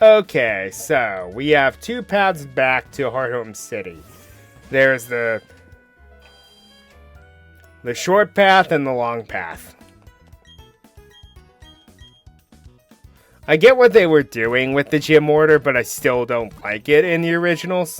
Okay, so we have two paths back to Hearthome City. There's the short path and the long path. I get what they were doing with the gym order, but I still don't like it in the originals.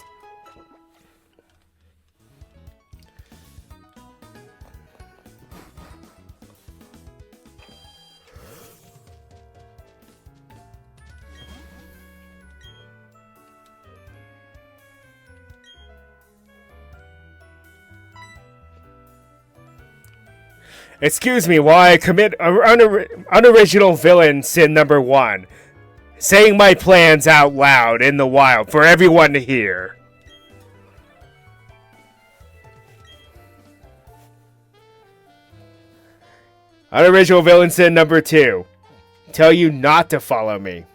Excuse me while I commit unoriginal villain sin number 1. Saying my plans out loud in the wild for everyone to hear. Unoriginal villain sin number 2. Tell you not to follow me.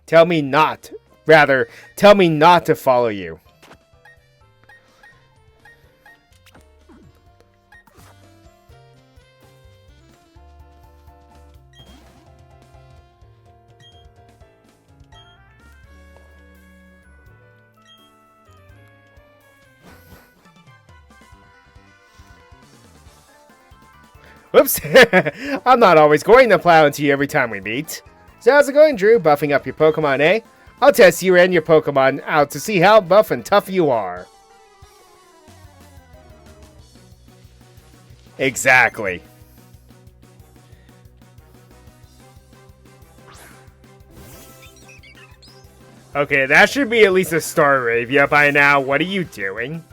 Tell me not to follow you. Whoops! I'm not always going to plow into you every time we meet. So how's it going, Drew? Buffing up your Pokemon, eh? I'll test you and your Pokemon out to see how buff and tough you are. Exactly. Okay, that should be at least a Staravia by now. What are you doing?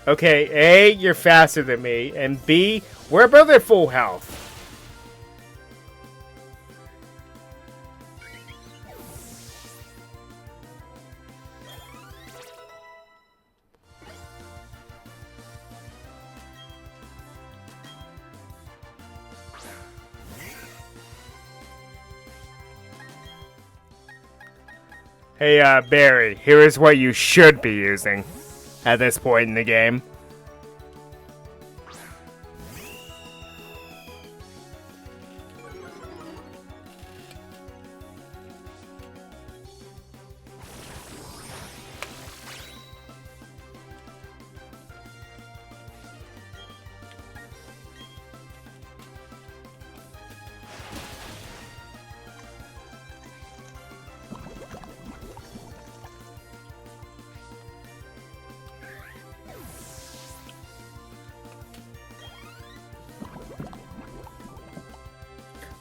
Okay, A, you're faster than me, and B, we're both at full health. Hey, Barry, here is what you should be using at this point in the game.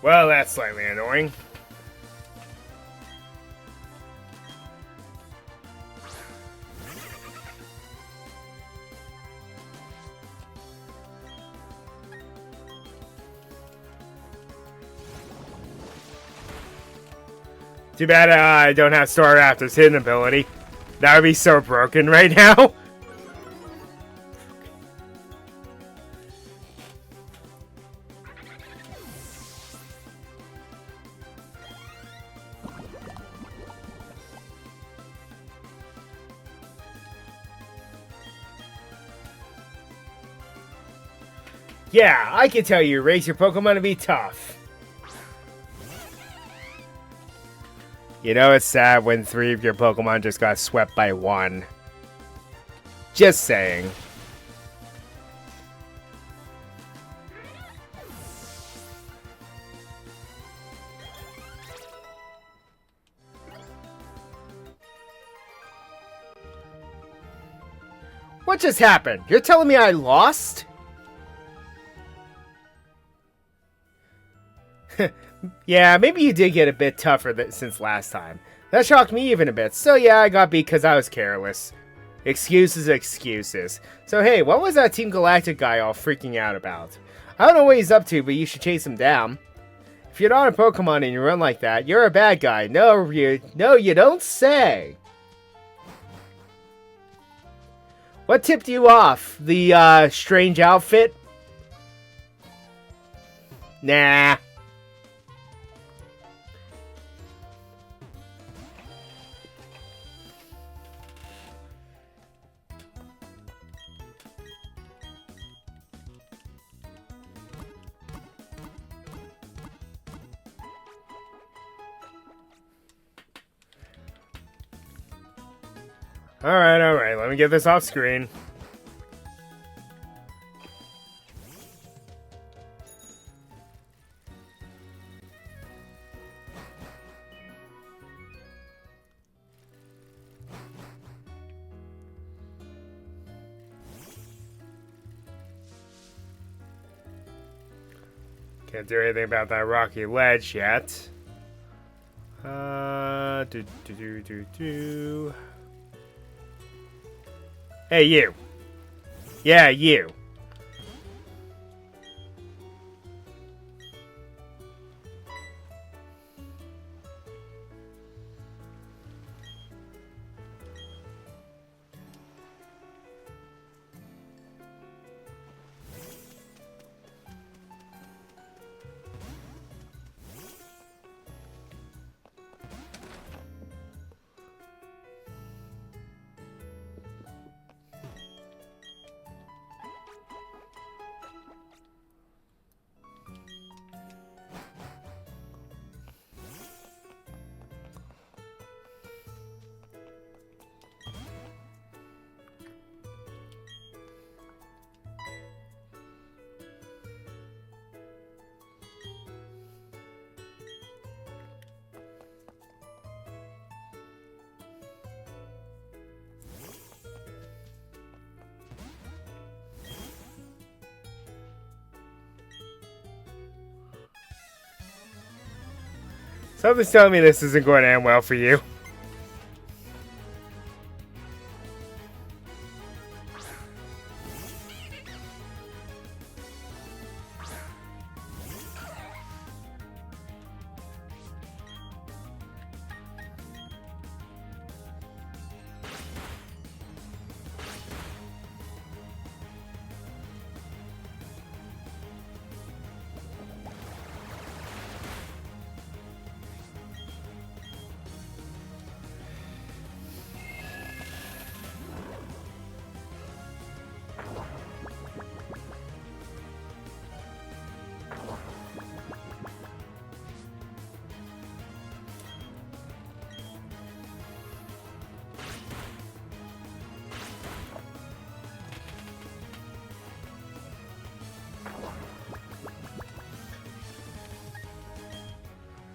Well, that's slightly annoying. Too bad I don't have Staraptor's hidden ability. That would be so broken right now. Yeah, I can tell you raise your Pokemon to be tough. You know it's sad when 3 of your Pokemon just got swept by 1. Just saying. What just happened? You're telling me I lost? Yeah, maybe you did get a bit tougher since last time. That shocked me even a bit. So yeah, I got beat because I was careless. Excuses, excuses. So hey, what was that Team Galactic guy all freaking out about? I don't know what he's up to, but you should chase him down. If you're not a Pokemon and you run like that, you're a bad guy. No, you don't say. What tipped you off? The strange outfit? Nah. Alright, let me get this off screen. Can't do anything about that rocky ledge yet. Hey, you. Yeah, you. Something's telling me this isn't going to end well for you.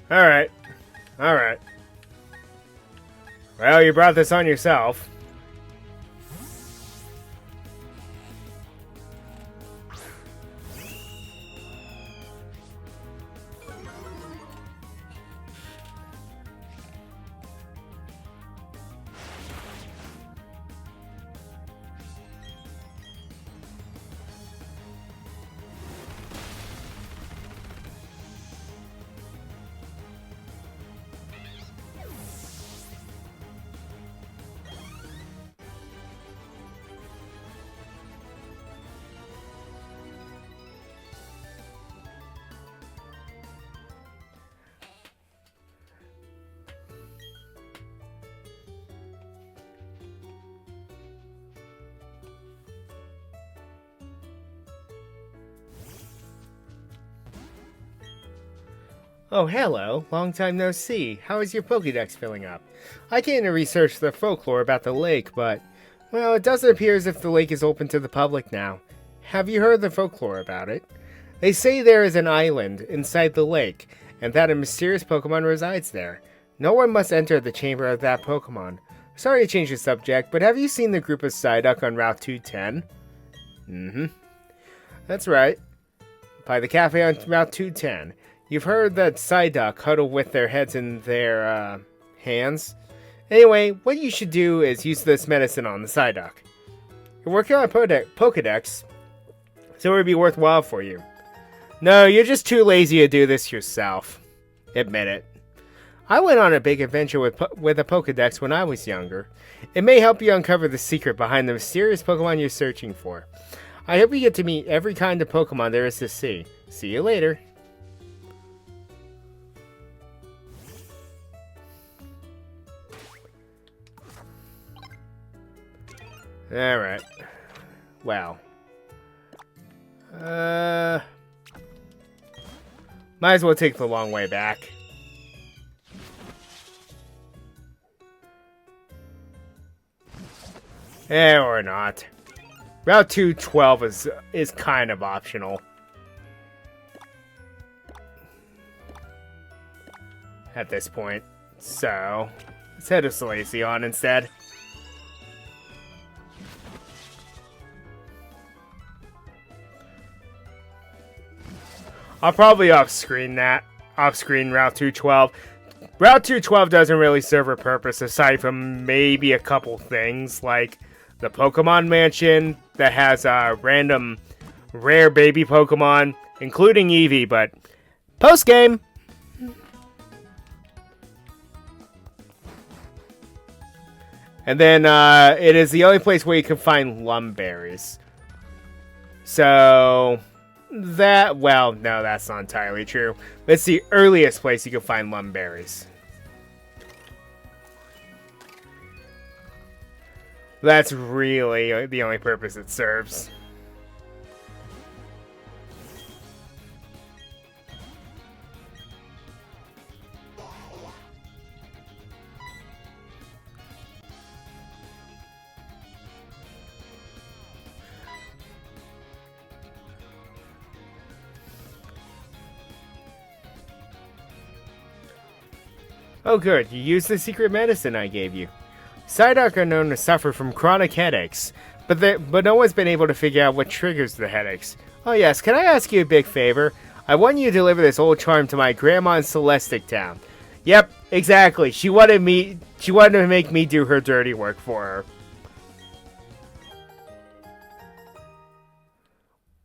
Alright. Alright. Well, you brought this on yourself. Oh, hello. Long time no see. How is your Pokédex filling up? I came to research the folklore about the lake, but, well, it doesn't appear as if the lake is open to the public now. Have you heard the folklore about it? They say there is an island inside the lake, and that a mysterious Pokemon resides there. No one must enter the chamber of that Pokemon. Sorry to change the subject, but have you seen the group of Psyduck on Route 210? Mm-hmm. That's right. By the cafe on Route 210. You've heard that Psyduck huddle with their heads in their, hands? Anyway, what you should do is use this medicine on the Psyduck. You're working on a Pokédex, so it would be worthwhile for you. No, you're just too lazy to do this yourself. Admit it. I went on a big adventure with a Pokédex when I was younger. It may help you uncover the secret behind the mysterious Pokemon you're searching for. I hope you get to meet every kind of Pokemon there is to see. See you later. Alright. Wow. Might as well take the long way back. Or not. Route 212 is kind of optional. At this point. So, let's head to Celestic instead. I'll probably off-screen Route 212. Route 212 doesn't really serve a purpose aside from maybe a couple things, like the Pokemon Mansion that has random rare baby Pokemon, including Eevee, but post-game! And then it is the only place where you can find Lumberries. So... well, no, that's not entirely true. It's the earliest place you can find Lumberries. That's really the only purpose it serves. Oh good, you used the secret medicine I gave you. Psyduck are known to suffer from chronic headaches, but no one's been able to figure out what triggers the headaches. Oh yes, can I ask you a big favor? I want you to deliver this old charm to my grandma in Celestic Town. Yep, exactly. She wanted to make me do her dirty work for her.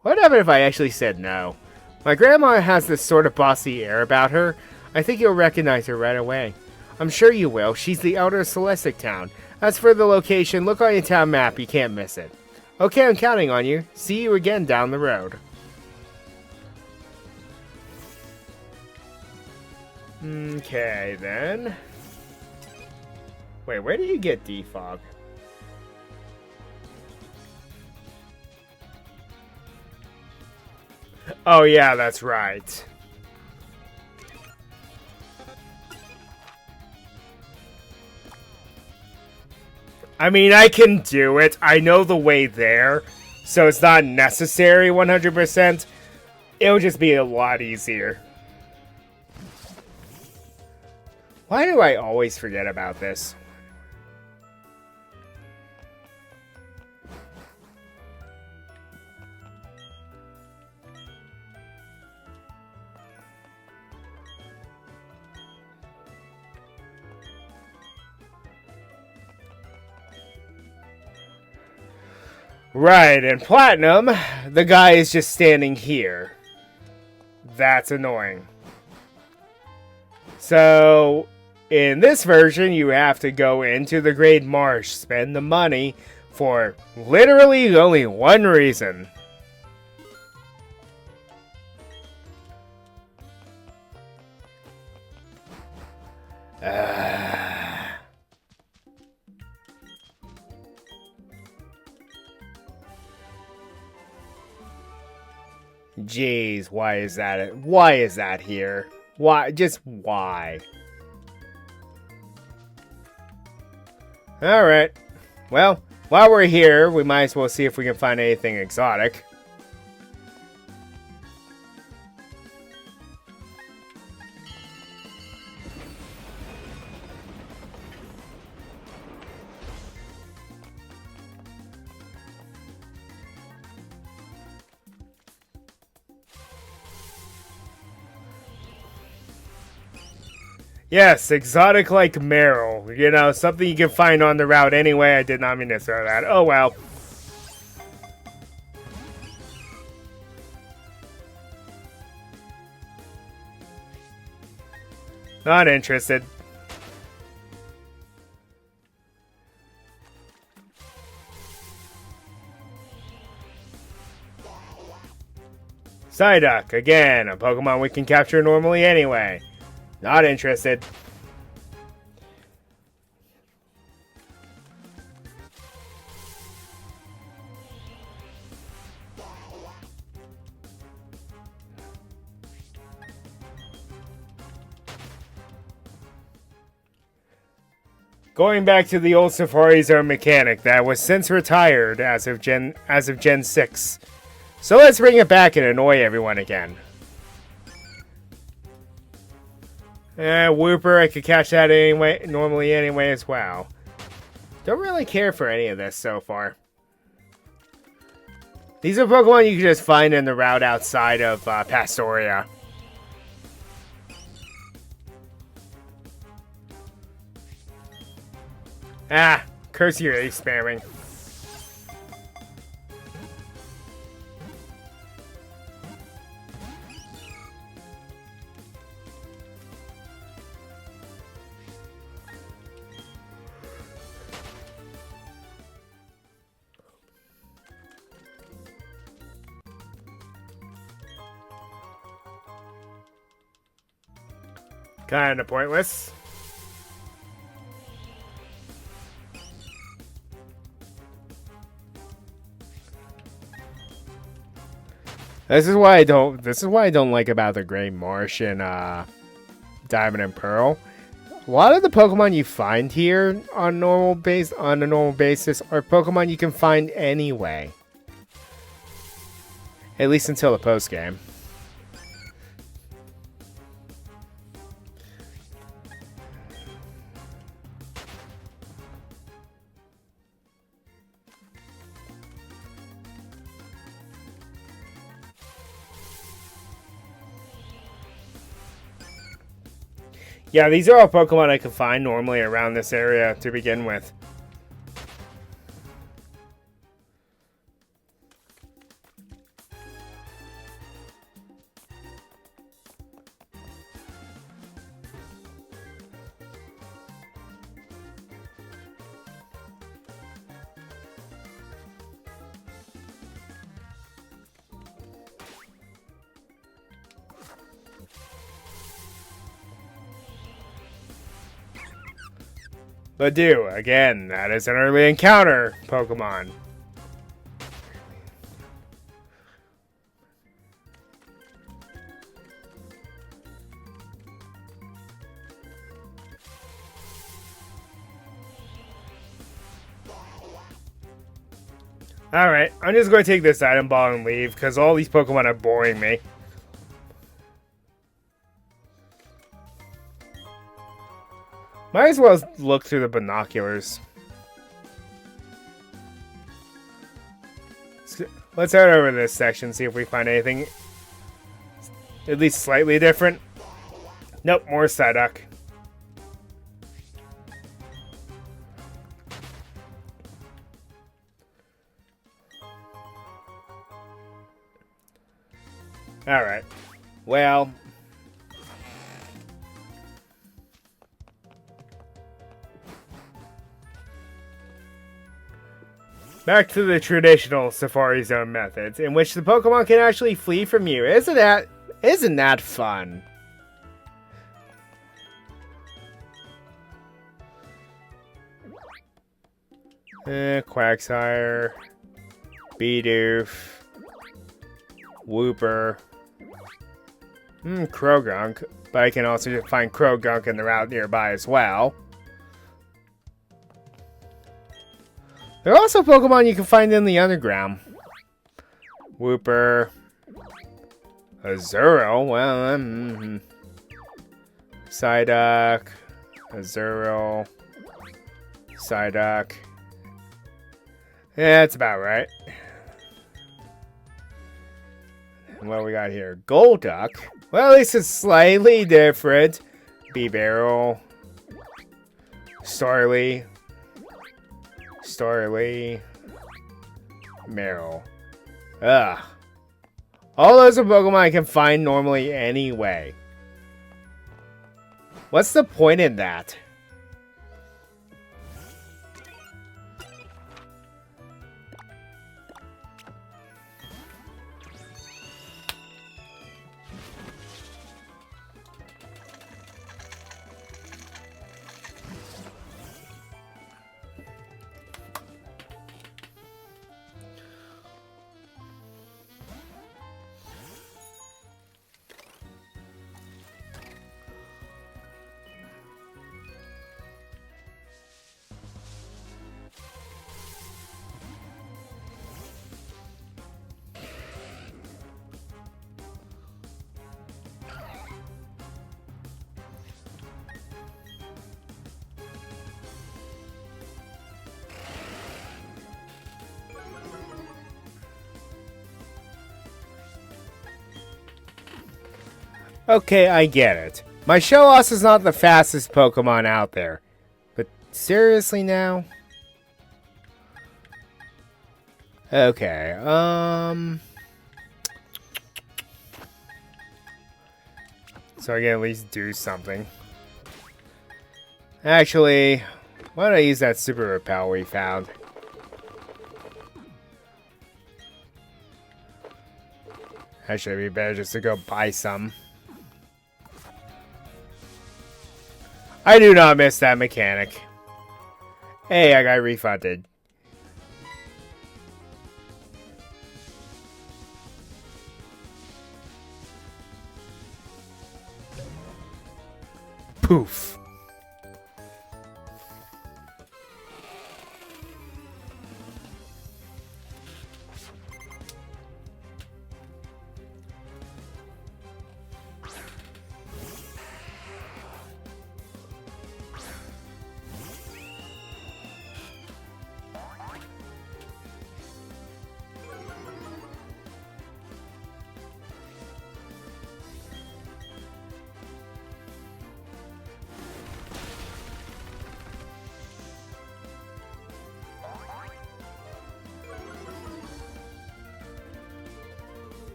What happened if I actually said no? My grandma has this sort of bossy air about her. I think you'll recognize her right away. I'm sure you will. She's the elder of Celestic Town. As for the location, look on your town map. You can't miss it. Okay, I'm counting on you. See you again down the road. Okay, then. Wait, where do you get defog? Oh, yeah, that's right. I mean, I can do it. I know the way there, so it's not necessary 100%. It'll just be a lot easier. Why do I always forget about this? Right, and Platinum, the guy is just standing here. That's annoying. So, in this version, you have to go into the Great Marsh, spend the money for literally only one reason. Jeez, why is that? Why is that here? Why? Just why? Alright. Well, while we're here, we might as well see if we can find anything exotic. Yes, exotic like Meryl. You know, something you can find on the route anyway. I did not mean to throw that. Oh well. Not interested. Psyduck, again, a Pokemon we can capture normally anyway. Not interested. Going back to the old Safari Zone mechanic that was since retired as of Gen 6. So let's bring it back and annoy everyone again. Whooper, I could catch that normally anyway as well. Don't really care for any of this so far. These are Pokemon you can just find in the route outside of Pastoria. Ah, curse your ace spamming. Kinda pointless. This is why I don't like about the Great Marsh and Diamond and Pearl. A lot of the Pokemon you find here on a normal basis are Pokemon you can find anyway. At least until the post game. Yeah, these are all Pokemon I can find normally around this area to begin with. Badoo, again, that is an early encounter Pokemon. Alright, I'm just going to take this item ball and leave, because all these Pokemon are boring me. Might as well look through the binoculars. Let's head over this section, see if we find anything at least slightly different. Nope, more Psyduck. Alright. Well... back to the traditional Safari Zone methods, in which the Pokemon can actually flee from you. Isn't that fun? Quagsire, Bidoof, Wooper, Krogunk, but I can also just find Krogunk in the route nearby as well. There are also Pokemon you can find in the underground. Wooper. Azuro. Well, Psyduck. Azuro. Psyduck. Yeah, that's about right. And what we got here? Golduck. Well, at least it's slightly different. Bibarel. Starly. Meryl. Ugh. All those are Pokemon I can find normally anyway. What's the point in that? Okay, I get it. My Shellos is not the fastest Pokemon out there. But seriously now? Okay, so I can at least do something. Actually, why don't I use that Super Repel we found? Actually, it'd be better just to go buy some. I do not miss that mechanic. Hey, I got refunded. Poof.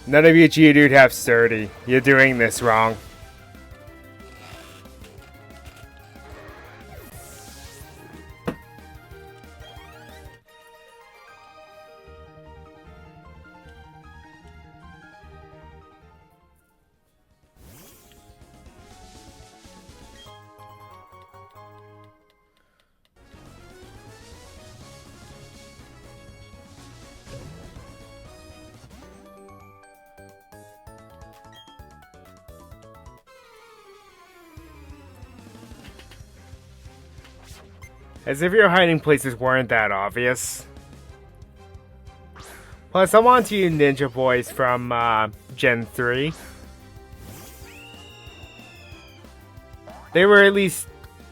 None of you Geodude have sturdy. You're doing this wrong. As if your hiding places weren't that obvious. Plus, I'm on to you Ninja Boys from Gen 3. They were at least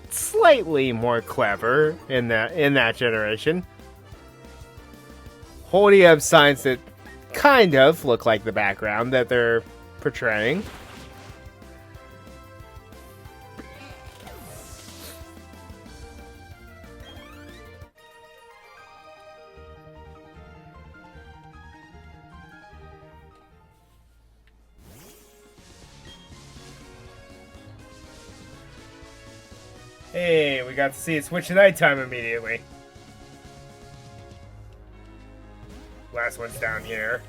slightly more clever in that generation. Holding up signs that kind of look like the background that they're portraying. Hey, we got to see it switch to nighttime immediately. Last one's down here.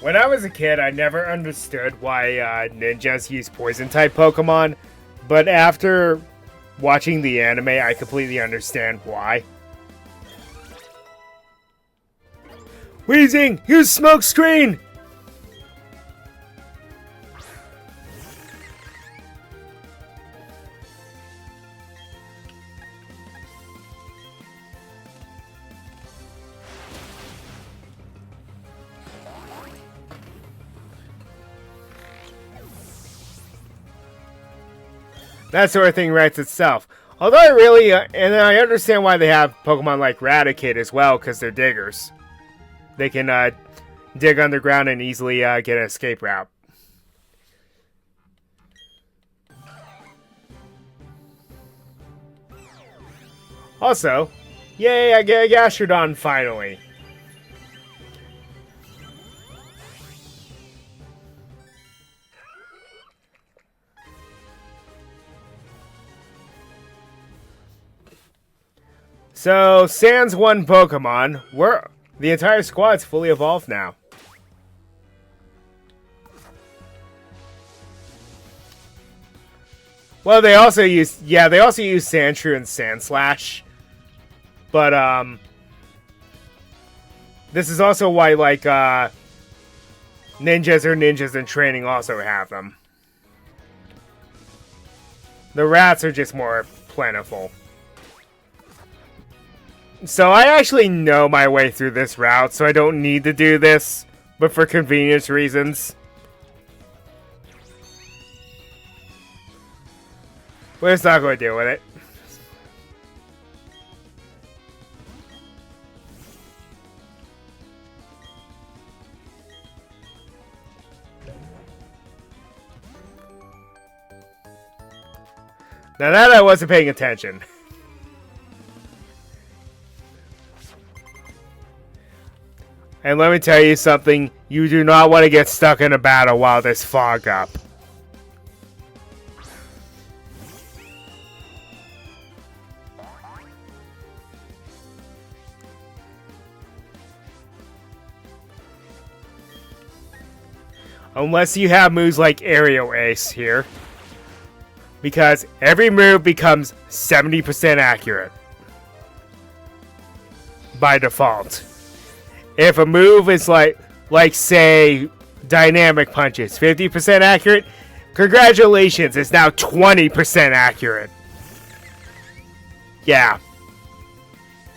When I was a kid, I never understood why ninjas use poison-type Pokemon, but after watching the anime, I completely understand why. Weezing, use smoke screen! That sort of thing writes itself. Although I really, and I understand why they have Pokemon like Raticate as well, because they're diggers. They can dig underground and easily get an escape route. Also, yay, I get a Gastrodon finally. So, sans one Pokemon, the entire squad's fully evolved now. Well, they also use Sandshrew and Sandslash. But, this is also why, like, ninjas in training also have them. The rats are just more plentiful. So I actually know my way through this route, so I don't need to do this, but for convenience reasons. We're just not going to deal with it. Now that I wasn't paying attention. And let me tell you something, you do not want to get stuck in a battle while there's fog up. Unless you have moves like Aerial Ace here. Because every move becomes 70% accurate. By default. If a move is like say, Dynamic Punches, 50% accurate, congratulations, it's now 20% accurate. Yeah.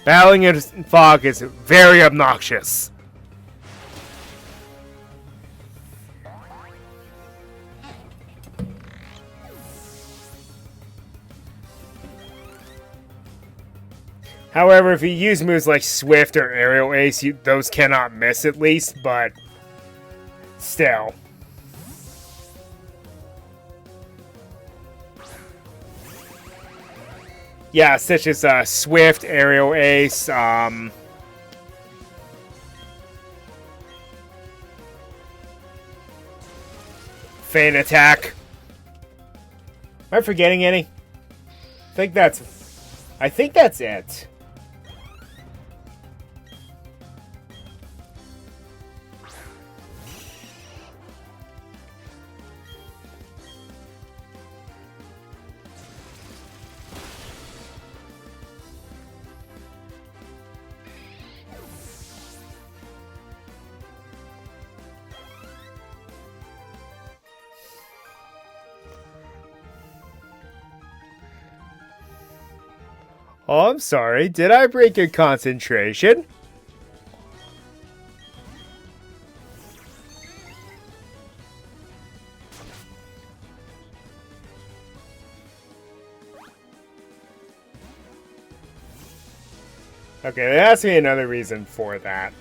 Battling in fog is very obnoxious. However, if you use moves like Swift or Aerial Ace, those cannot miss at least, but still. Yeah, such as Swift, Aerial Ace, Feint Attack. Am I forgetting any? I think that's it. Oh, I'm sorry. Did I break your concentration? Okay, there has to be another reason for that.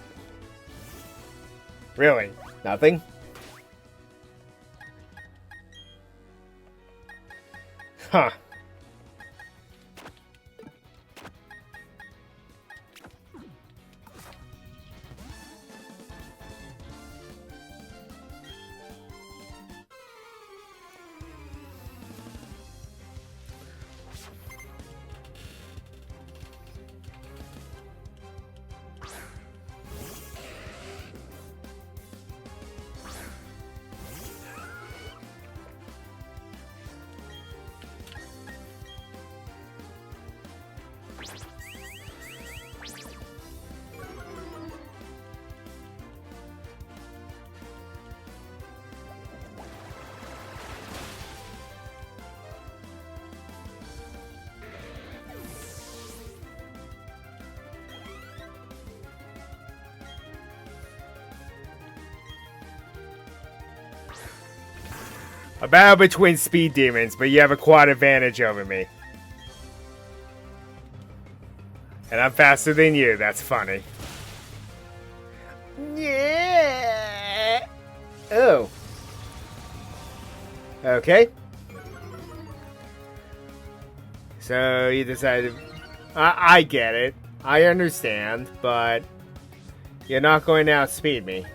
Really? Nothing? Huh. A battle between speed demons, but you have a quad advantage over me. And I'm faster than you, that's funny. Yeah. Oh. Okay. So you decided... I get it. I understand, but... You're not going to outspeed me.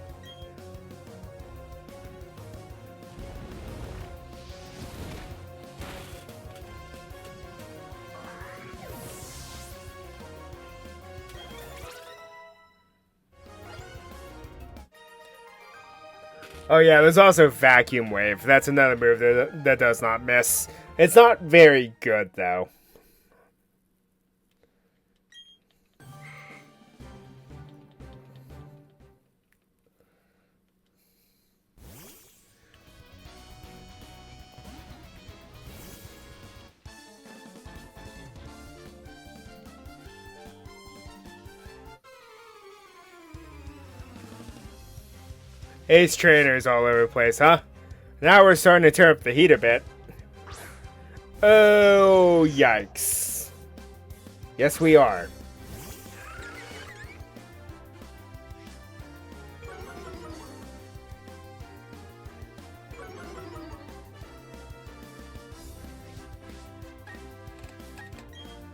Oh yeah, there's also Vacuum Wave. That's another move that does not miss. It's not very good, though. Ace trainers all over the place, huh? Now we're starting to turn up the heat a bit. Oh, yikes. Yes, we are.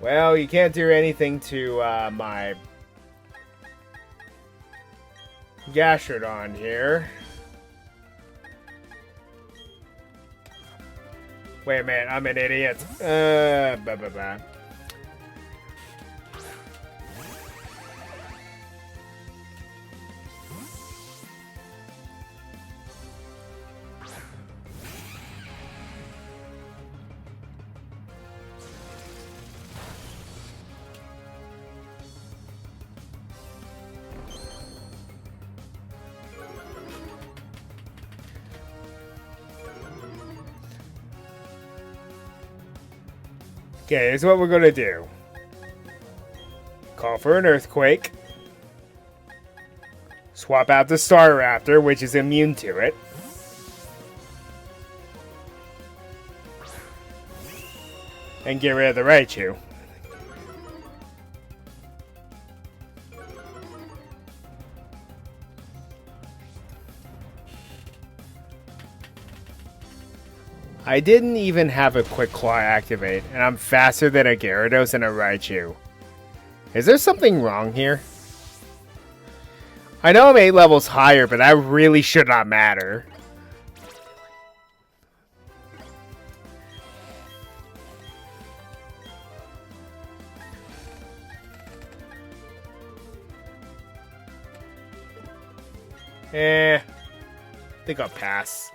Well, you can't do anything to my Gastrodon here. Wait a minute, I'm an idiot. Blah, blah, blah. Okay, here's what we're gonna do. Call for an earthquake. Swap out the Staraptor, which is immune to it. And get rid of the Raichu. I didn't even have a Quick Claw activate, and I'm faster than a Gyarados and a Raichu. Is there something wrong here? I know I'm 8 levels higher, but that really should not matter. I think I'll pass.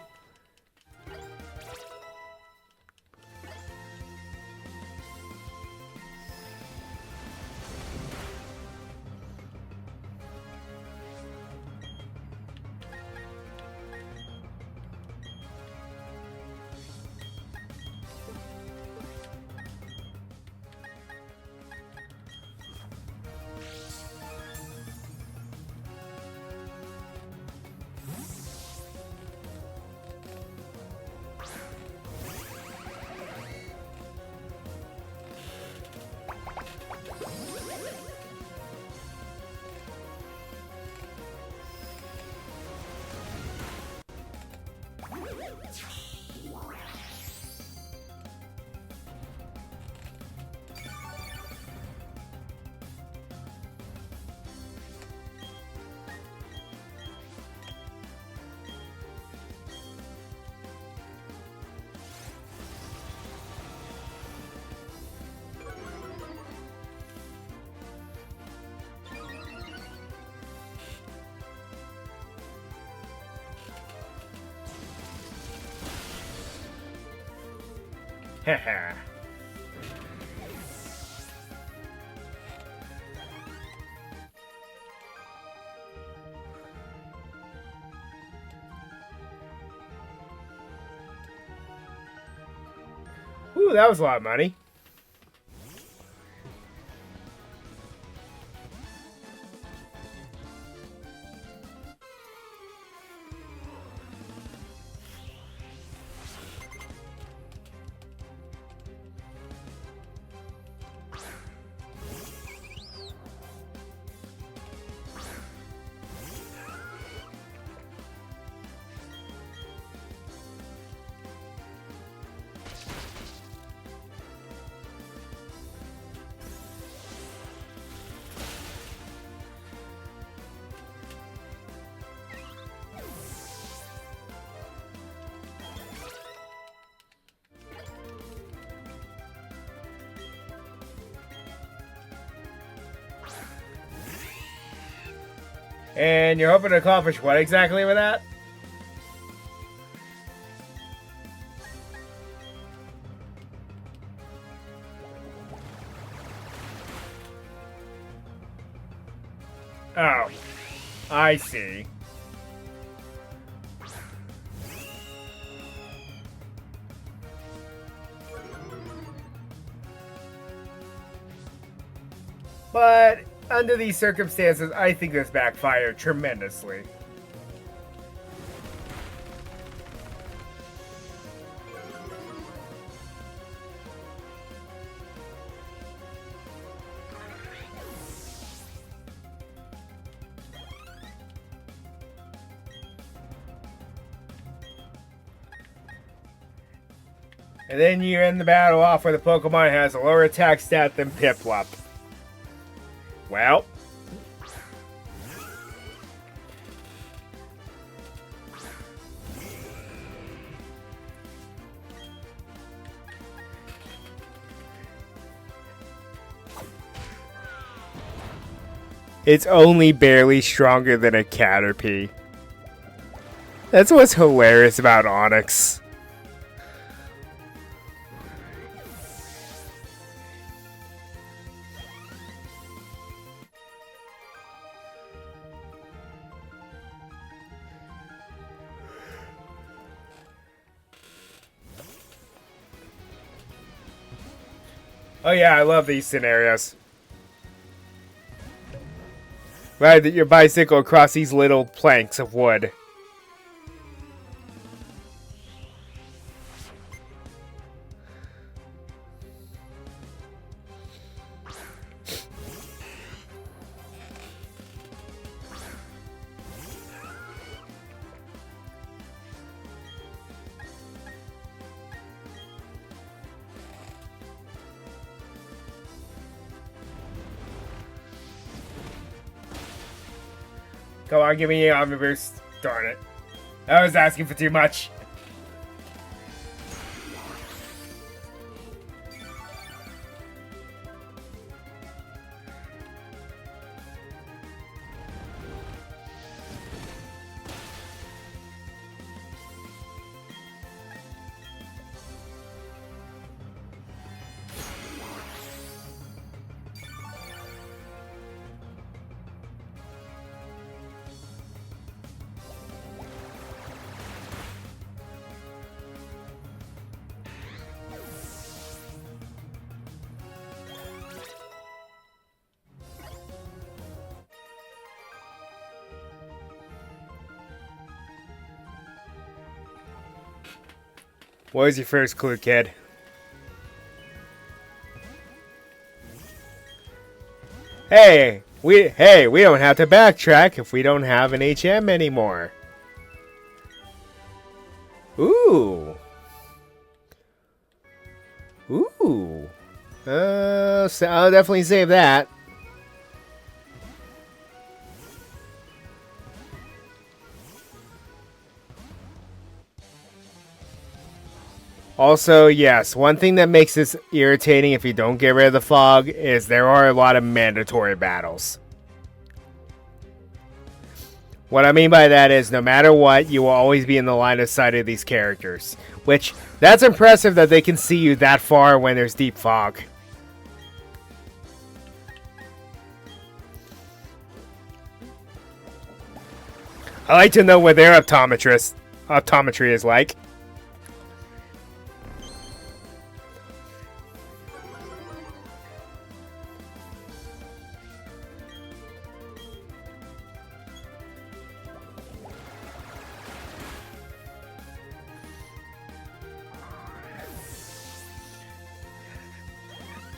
Haha. Ooh, that was a lot of money. And you're hoping to accomplish what exactly with that? Oh, I see. But under these circumstances, I think this backfired tremendously. And then you end the battle off where the Pokemon has a lower attack stat than Piplup. Well. It's only barely stronger than a Caterpie. That's what's hilarious about Onix. Oh yeah, I love these scenarios. Ride your bicycle across these little planks of wood. Come on, give me an Omni Boost. Darn it. I was asking for too much. What was your first clue, kid? Hey, we don't have to backtrack if we don't have an HM anymore. Ooh. Ooh. So I'll definitely save that. Also, yes, one thing that makes this irritating if you don't get rid of the fog is there are a lot of mandatory battles. What I mean by that is no matter what, you will always be in the line of sight of these characters. Which, that's impressive that they can see you that far when there's deep fog. I like to know what their optometry is like.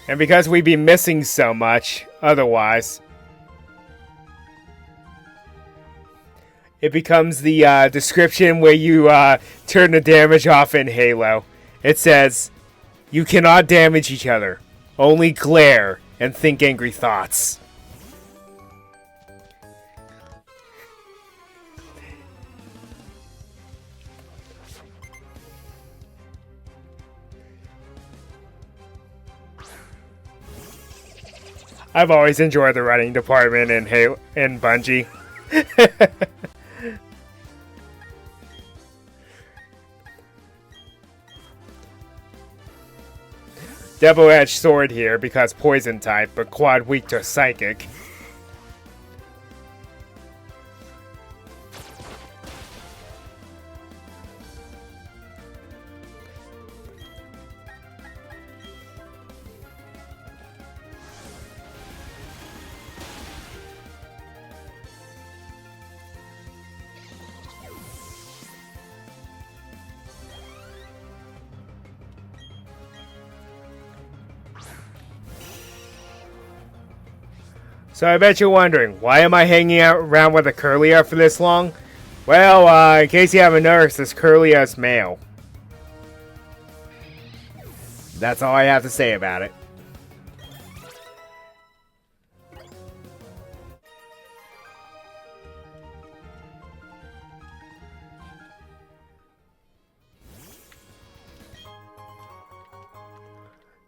And because we'd be missing so much otherwise, it becomes the description where you turn the damage off in Halo. It says, you cannot damage each other, only glare and think angry thoughts. I've always enjoyed the writing department in Bungie. Double-edged sword here because poison type, but quad weak to psychic. So I bet you're wondering, why am I hanging out around with a Kirlia for this long? Well, in case you haven't noticed, this Kirlia's male. That's all I have to say about it.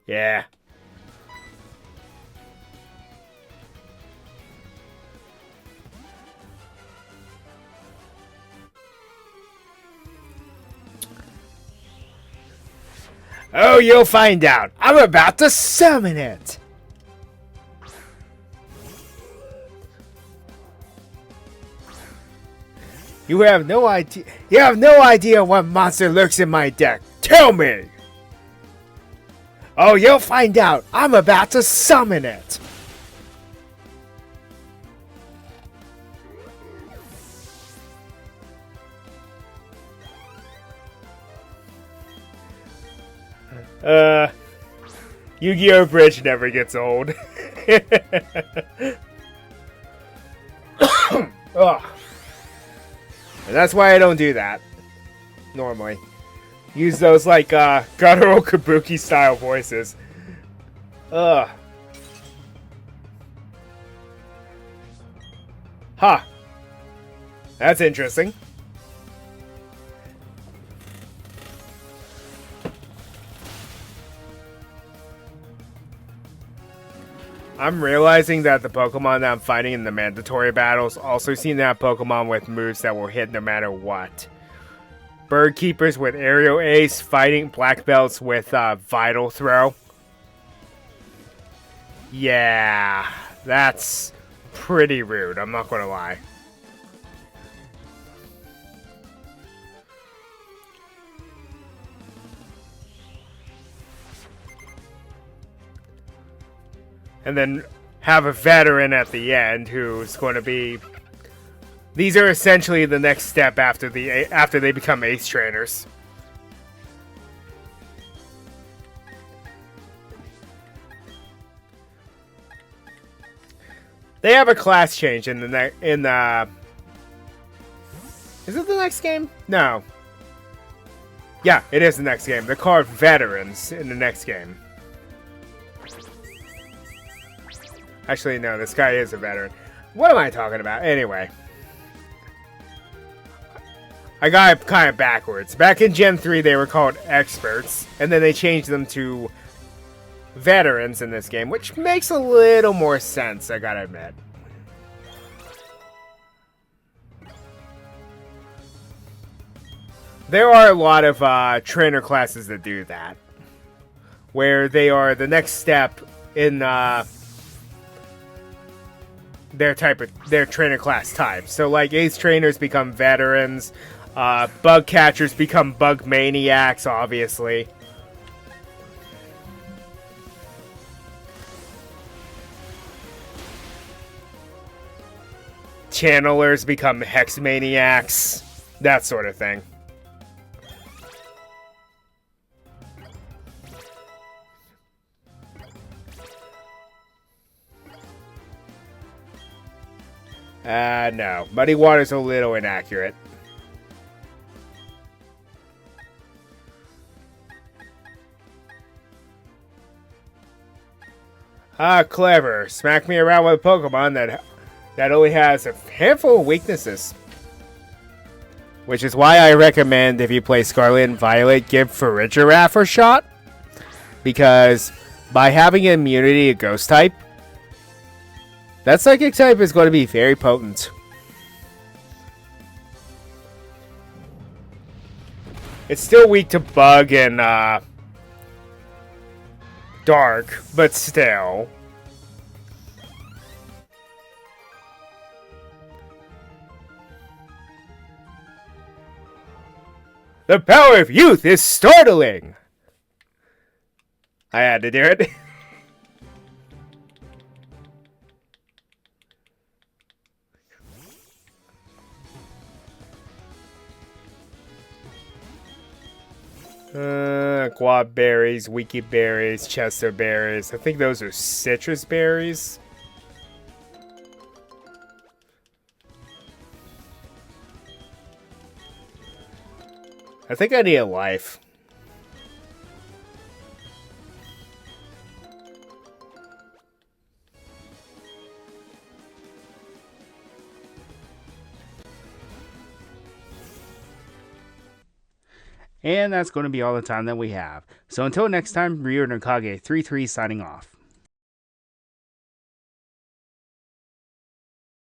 Yeah. Oh, you'll find out. I'm about to summon it. You have no idea. You have no idea what monster lurks in my deck. Tell me. Oh, you'll find out. I'm about to summon it. Yu-Gi-Oh! Bridge never gets old. Ugh. And that's why I don't do that. Normally. Use those like guttural kabuki style voices. Ugh. Huh. That's interesting. I'm realizing that the Pokemon that I'm fighting in the mandatory battles also seem to have Pokemon with moves that will hit no matter what. Bird Keepers with Aerial Ace, fighting Black Belts with Vital Throw. Yeah, that's pretty rude, I'm not gonna lie. And then have a veteran at the end who's going to be... These are essentially the next step after they become ace trainers. They have a class change in the Is it the next game? No. Yeah, it is the next game. They're called veterans in the next game. Actually, no, this guy is a veteran. What am I talking about? Anyway. I got it kind of backwards. Back in Gen 3, they were called experts, and then they changed them to veterans in this game, which makes a little more sense, I gotta admit. There are a lot of trainer classes that do that, where they are the next step in their trainer class type. So like ace trainers become veterans, bug catchers become bug maniacs, obviously. Channelers become hex maniacs, that sort of thing. No. Muddy Water's a little inaccurate. Ah, clever. Smack me around with a Pokemon that only has a handful of weaknesses. Which is why I recommend, if you play Scarlet and Violet, give Farigiraf a shot. Because by having immunity to Ghost type, that Psychic type is going to be very potent. It's still weak to bug and dark, but still. The power of youth is startling! I had to do it. Guava berries, wiki berries, chester berries. I think those are citrus berries. I think I need a life. And that's going to be all the time that we have. So until next time, Ryu Nakage 33 signing off.